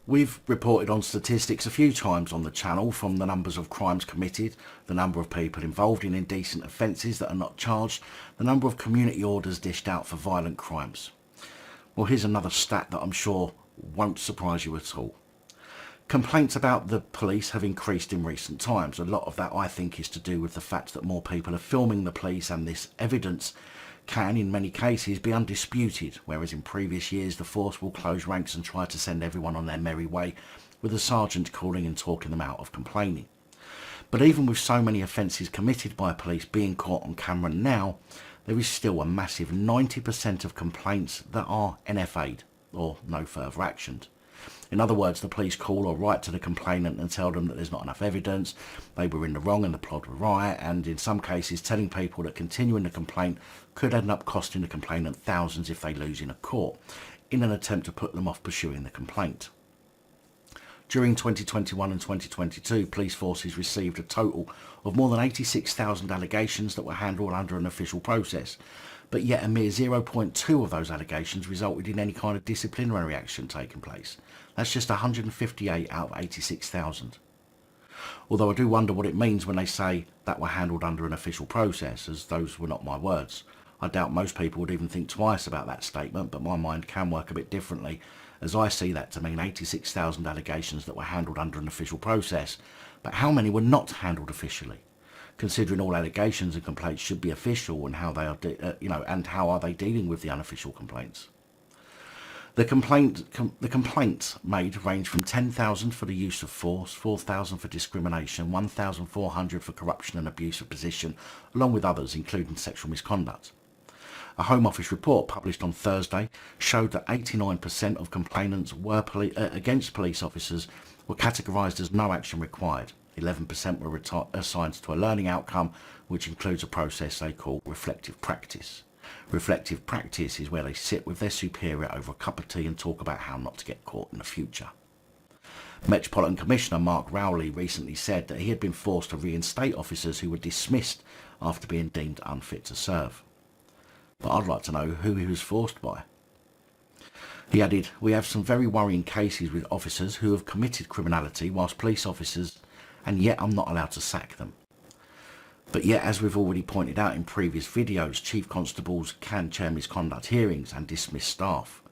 We've reported on statistics a few times on the channel, from the numbers of crimes committed, the number of people involved in indecent offences that are not charged, the number of community orders dished out for violent crimes. Well, here's another stat that I'm sure won't surprise you at all. Complaints about the police have increased in recent times. A lot of that, I think, is to do with the fact that more people are filming the police, and this evidence can, in many cases, be undisputed, whereas in previous years the force will close ranks and try to send everyone on their merry way, with the sergeant calling and talking them out of complaining. But even with so many offences committed by police being caught on camera now, there is still a massive 90% of complaints that are NFA'd, or no further actioned. In other words, the police call or write to the complainant and tell them that there's not enough evidence, they were in the wrong and the plot were right, and in some cases telling people that continuing the complaint could end up costing the complainant thousands if they lose in a court, in an attempt to put them off pursuing the complaint. During 2021 and 2022, police forces received a total of more than 86,000 allegations that were handled under an official process, but yet a mere 0.2 of those allegations resulted in any kind of disciplinary action taking place. That's just 158 out of 86,000. Although I do wonder what it means when they say that were handled under an official process, as those were not my words. I doubt most people would even think twice about that statement, but my mind can work a bit differently, as I see that to mean 86,000 allegations that were handled under an official process. But how many were not handled officially? Considering all allegations and complaints should be official, and how they are, and how are they dealing with the unofficial complaints? The complaints made range from 10,000 for the use of force, 4,000 for discrimination, 1,400 for corruption and abuse of position, along with others, including sexual misconduct. A Home Office report published on Thursday showed that 89% of complainants against police officers were categorised as no action required. 11% were assigned to a learning outcome, which includes a process they call reflective practice. Reflective practice is where they sit with their superior over a cup of tea and talk about how not to get caught in the future. Metropolitan Commissioner Mark Rowley recently said that he had been forced to reinstate officers who were dismissed after being deemed unfit to serve. But I'd like to know who he was forced by. He added, "We have some very worrying cases with officers who have committed criminality whilst police officers, and yet I'm not allowed to sack them." But yet, as we've already pointed out in previous videos, chief constables can chair misconduct hearings and dismiss staff.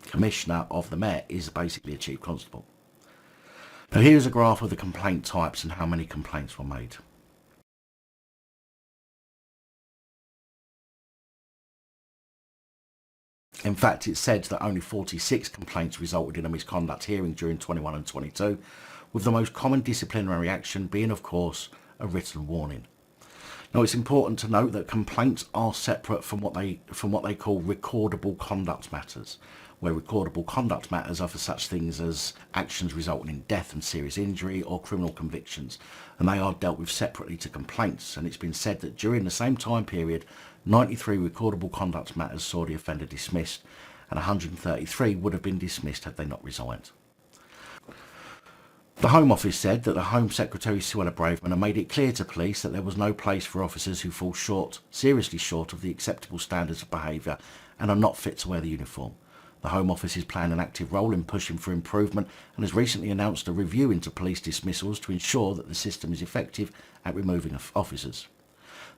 Commissioner of the Met is basically a chief constable. Now here's a graph of the complaint types and how many complaints were made. In fact, it said that only 46 complaints resulted in a misconduct hearing during 21 and 22, with the most common disciplinary action being, of course, a written warning. Now, it's important to note that complaints are separate from what they call recordable conduct matters, where recordable conduct matters are for such things as actions resulting in death and serious injury or criminal convictions, and they are dealt with separately to complaints. And it's been said that during the same time period, 93 recordable conduct matters saw the offender dismissed, and 133 would have been dismissed had they not resigned. The Home Office said that the Home Secretary Suella Braverman had made it clear to police that there was no place for officers who fall seriously short of the acceptable standards of behaviour and are not fit to wear the uniform. The Home Office is playing an active role in pushing for improvement and has recently announced a review into police dismissals to ensure that the system is effective at removing officers.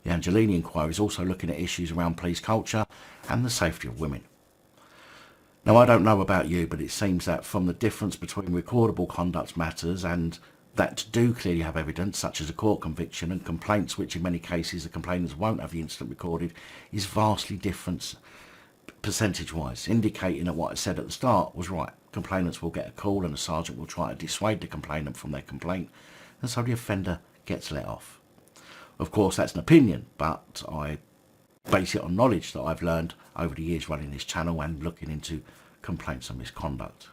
The Angelini inquiry is also looking at issues around police culture and the safety of women. Now, I don't know about you, but it seems that from the difference between recordable conduct matters and that do clearly have evidence, such as a court conviction, and complaints, which in many cases the complainants won't have the incident recorded, is vastly different percentage-wise, indicating that what I said at the start was right. Complainants will get a call and a sergeant will try to dissuade the complainant from their complaint, and so the offender gets let off. Of course, that's an opinion, but I base it on knowledge that I've learned over the years running this channel and looking into complaints and misconduct.